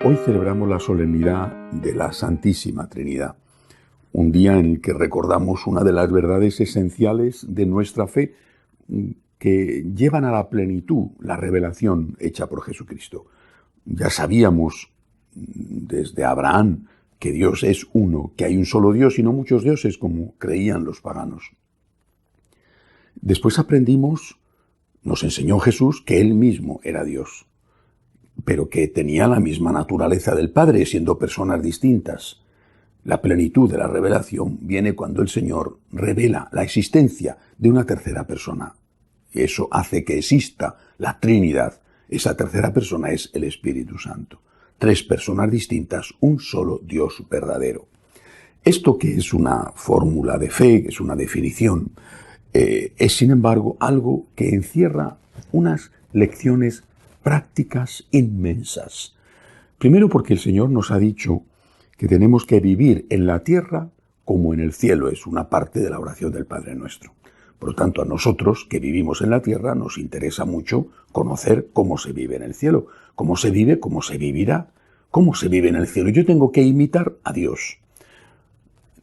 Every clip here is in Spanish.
Hoy celebramos la solemnidad de la Santísima Trinidad, un día en el que recordamos una de las verdades esenciales de nuestra fe que llevan a la plenitud la revelación hecha por Jesucristo. Ya sabíamos desde Abraham que Dios es uno, que hay un solo Dios y no muchos dioses como creían los paganos. Después aprendimos, nos enseñó Jesús, que Él mismo era Dios, pero que tenía la misma naturaleza del Padre, siendo personas distintas. La plenitud de la revelación viene cuando el Señor revela la existencia de una tercera persona. Y eso hace que exista la Trinidad. Esa tercera persona es el Espíritu Santo. Tres personas distintas, un solo Dios verdadero. Esto, que es una fórmula de fe, que es una definición, es sin embargo algo que encierra unas lecciones prácticas inmensas. Primero, porque el Señor nos ha dicho que tenemos que vivir en la tierra como en el cielo. Es una parte de la oración del Padre Nuestro. Por lo tanto, a nosotros que vivimos en la tierra nos interesa mucho conocer cómo se vive en el cielo. Cómo se vive, cómo se vivirá, cómo se vive en el cielo. Yo tengo que imitar a Dios.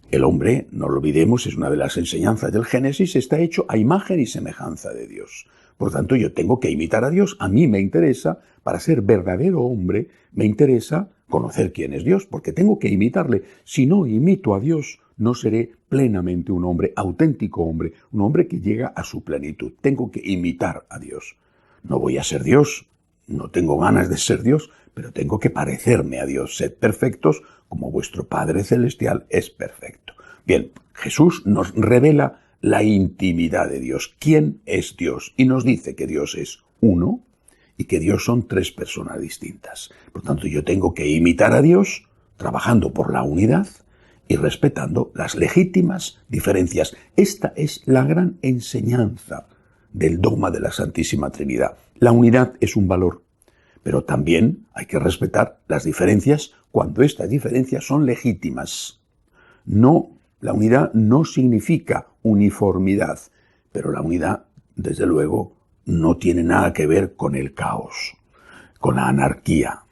El hombre, no lo olvidemos, es una de las enseñanzas del Génesis, está hecho a imagen y semejanza de Dios. Por tanto, yo tengo que imitar a Dios. A mí me interesa, para ser verdadero hombre, me interesa conocer quién es Dios, porque tengo que imitarle. Si no imito a Dios, no seré plenamente un hombre, auténtico hombre, un hombre que llega a su plenitud. Tengo que imitar a Dios. No voy a ser Dios, no tengo ganas de ser Dios, pero tengo que parecerme a Dios. Sed perfectos como vuestro Padre Celestial es perfecto. Bien, Jesús nos revela la intimidad de Dios. ¿Quién es Dios? Y nos dice que Dios es uno y que Dios son tres personas distintas. Por tanto, yo tengo que imitar a Dios trabajando por la unidad y respetando las legítimas diferencias. Esta es la gran enseñanza del dogma de la Santísima Trinidad. La unidad es un valor, pero también hay que respetar las diferencias cuando estas diferencias son legítimas. La unidad no significa uniformidad, pero la unidad, desde luego, no tiene nada que ver con el caos, con la anarquía.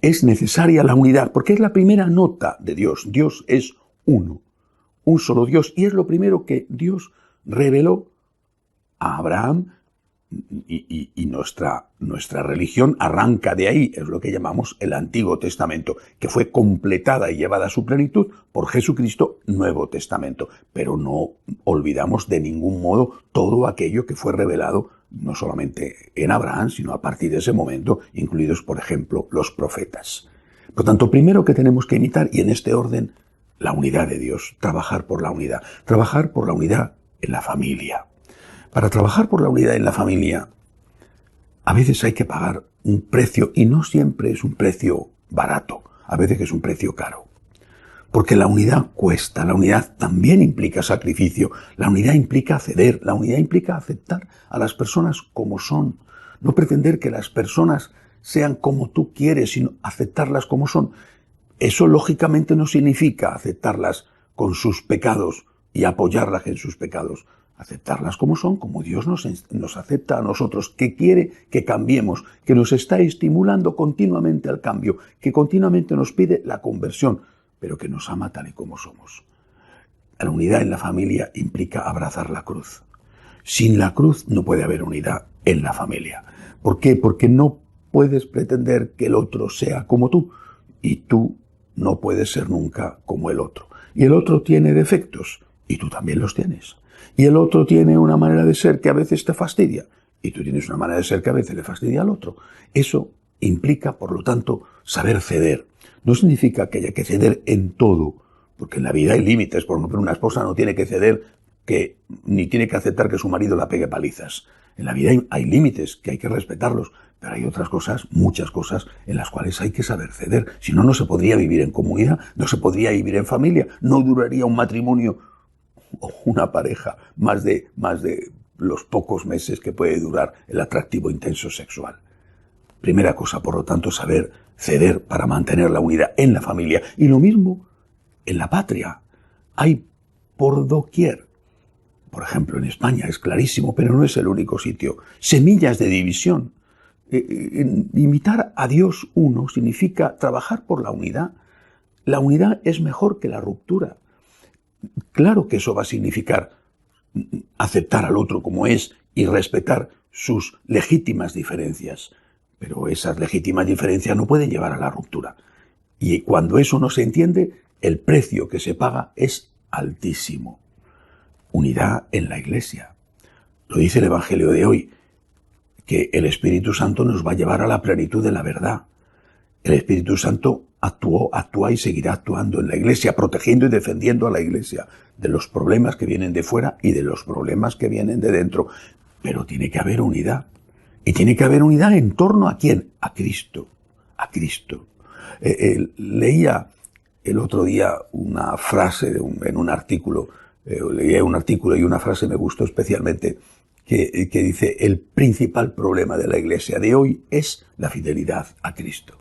Es necesaria la unidad, porque es la primera nota de Dios. Dios es uno, un solo Dios, y es lo primero que Dios reveló a Abraham, y nuestra religión arranca de ahí. Es lo que llamamos el Antiguo Testamento, que fue completada y llevada a su plenitud por Jesucristo, Nuevo Testamento. Pero no olvidamos de ningún modo todo aquello que fue revelado no solamente en Abraham, sino a partir de ese momento, incluidos, por ejemplo, los profetas. Por tanto, primero que tenemos que imitar, y en este orden, la unidad de Dios, trabajar por la unidad en la familia. Para trabajar por la unidad en la familia, a veces hay que pagar un precio, y no siempre es un precio barato, a veces es un precio caro. Porque la unidad cuesta, la unidad también implica sacrificio, la unidad implica ceder, la unidad implica aceptar a las personas como son. No pretender que las personas sean como tú quieres, sino aceptarlas como son. Eso lógicamente no significa aceptarlas con sus pecados y apoyarlas en sus pecados. Aceptarlas como son, como Dios nos acepta a nosotros, que quiere que cambiemos, que nos está estimulando continuamente al cambio, que continuamente nos pide la conversión, pero que nos ama tal y como somos. La unidad en la familia implica abrazar la cruz. Sin la cruz no puede haber unidad en la familia. ¿Por qué? Porque no puedes pretender que el otro sea como tú, y tú no puedes ser nunca como el otro. Y el otro tiene defectos, y tú también los tienes. Y el otro tiene una manera de ser que a veces te fastidia, y tú tienes una manera de ser que a veces le fastidia al otro. Eso implica, por lo tanto, saber ceder. No significa que haya que ceder en todo, porque en la vida hay límites. Por ejemplo, una esposa no tiene que ceder ni tiene que aceptar que su marido la pegue palizas. En la vida hay límites que hay que respetarlos, pero hay otras cosas, muchas cosas, en las cuales hay que saber ceder. Si no, no se podría vivir en comunidad, no se podría vivir en familia, no duraría un matrimonio o una pareja más de los pocos meses que puede durar el atractivo intenso sexual. Primera cosa, por lo tanto, saber ceder para mantener la unidad en la familia. Y lo mismo en la patria. Hay por doquier. Por ejemplo, en España es clarísimo, pero no es el único sitio. Semillas de división. imitar a Dios uno significa trabajar por la unidad. La unidad es mejor que la ruptura. Claro que eso va a significar aceptar al otro como es y respetar sus legítimas diferencias. Pero esas legítimas diferencias no pueden llevar a la ruptura. Y cuando eso no se entiende, el precio que se paga es altísimo. Unidad en la Iglesia. Lo dice el Evangelio de hoy, que el Espíritu Santo nos va a llevar a la plenitud de la verdad. El Espíritu Santo actúa y seguirá actuando en la Iglesia, protegiendo y defendiendo a la Iglesia de los problemas que vienen de fuera y de los problemas que vienen de dentro. Pero tiene que haber unidad. Y tiene que haber unidad en torno a ¿quién? A Cristo. A Cristo. Leía el otro día una frase en un artículo, leía un artículo y una frase me gustó especialmente, que dice: el principal problema de la Iglesia de hoy es la fidelidad a Cristo.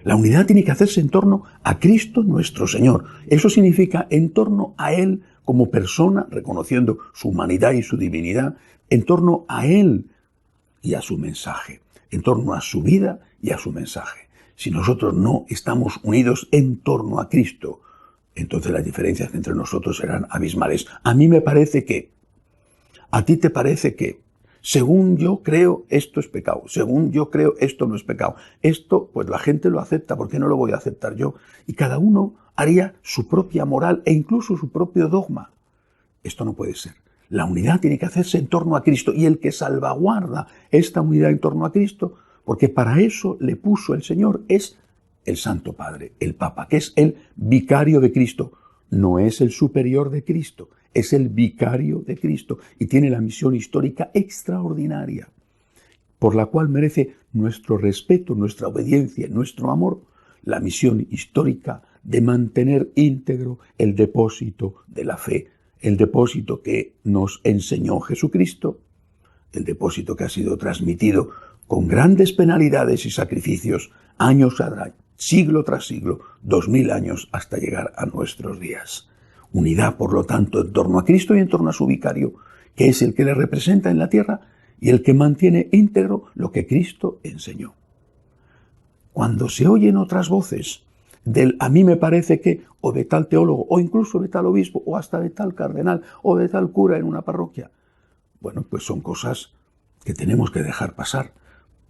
La unidad tiene que hacerse en torno a Cristo nuestro Señor. Eso significa en torno a Él como persona, reconociendo su humanidad y su divinidad, en torno a Él y a su mensaje, en torno a su vida y a su mensaje. Si nosotros no estamos unidos en torno a Cristo, entonces las diferencias entre nosotros serán abismales. A mí me parece que, a ti te parece que, según yo creo, esto es pecado. Según yo creo, esto no es pecado. Esto, pues la gente lo acepta. ¿Por qué no lo voy a aceptar yo? Y cada uno haría su propia moral e incluso su propio dogma. Esto no puede ser. La unidad tiene que hacerse en torno a Cristo. Y el que salvaguarda esta unidad en torno a Cristo, porque para eso le puso el Señor, es el Santo Padre, el Papa, que es el vicario de Cristo. No es el superior de Cristo. Es el vicario de Cristo y tiene la misión histórica extraordinaria, por la cual merece nuestro respeto, nuestra obediencia, nuestro amor, la misión histórica de mantener íntegro el depósito de la fe, el depósito que nos enseñó Jesucristo, el depósito que ha sido transmitido con grandes penalidades y sacrificios, años atrás, siglo tras siglo, 2000 años hasta llegar a nuestros días. Unidad, por lo tanto, en torno a Cristo y en torno a su vicario, que es el que le representa en la tierra y el que mantiene íntegro lo que Cristo enseñó. Cuando se oyen otras voces del a mí me parece que, o de tal teólogo, o incluso de tal obispo, o hasta de tal cardenal, o de tal cura en una parroquia, bueno, pues son cosas que tenemos que dejar pasar,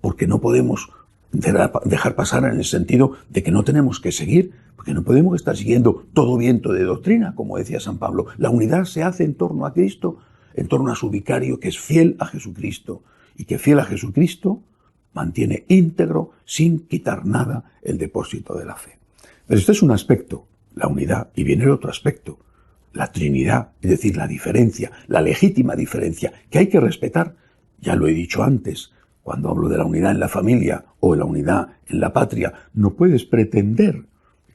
porque no podemos dejar pasar en el sentido de que no tenemos que seguir, porque no podemos estar siguiendo todo viento de doctrina, como decía San Pablo. La unidad se hace en torno a Cristo, en torno a su vicario, que es fiel a Jesucristo, y que fiel a Jesucristo mantiene íntegro, sin quitar nada, el depósito de la fe. Pero este es un aspecto, la unidad, y viene el otro aspecto, la Trinidad, es decir, la diferencia, la legítima diferencia, que hay que respetar. Ya lo he dicho antes, cuando hablo de la unidad en la familia o de la unidad en la patria, no puedes pretender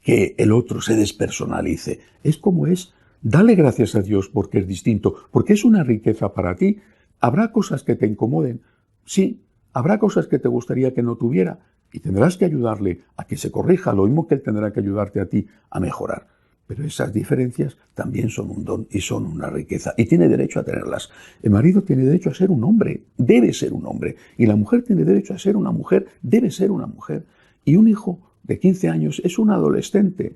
que el otro se despersonalice. Es como es. Dale gracias a Dios porque es distinto, porque es una riqueza para ti. Habrá cosas que te incomoden, sí, habrá cosas que te gustaría que no tuviera y tendrás que ayudarle a que se corrija, lo mismo que él tendrá que ayudarte a ti a mejorar. Pero esas diferencias también son un don y son una riqueza y tiene derecho a tenerlas. El marido tiene derecho a ser un hombre, debe ser un hombre, y la mujer tiene derecho a ser una mujer, debe ser una mujer. Y un hijo de 15 años es un adolescente.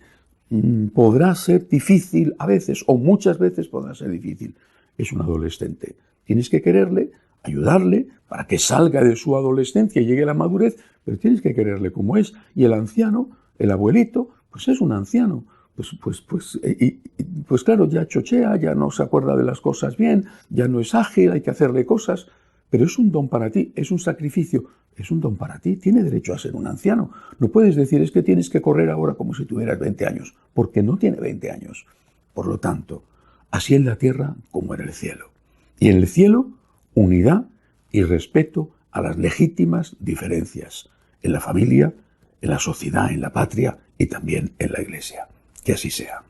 Podrá ser difícil a veces, o muchas veces podrá ser difícil. Es un adolescente. Tienes que quererle, ayudarle para que salga de su adolescencia y llegue a la madurez, pero tienes que quererle como es. Y el anciano, el abuelito, pues es un anciano. Pues claro, ya chochea, ya no se acuerda de las cosas bien, ya no es ágil, hay que hacerle cosas, pero es un don para ti, es un sacrificio, es un don para ti, tiene derecho a ser un anciano. No puedes decir, es que tienes que correr ahora como si tuvieras 20 años, porque no tiene 20 años. Por lo tanto, así en la tierra como en el cielo. Y en el cielo, unidad y respeto a las legítimas diferencias, en la familia, en la sociedad, en la patria y también en la Iglesia. Que así sea.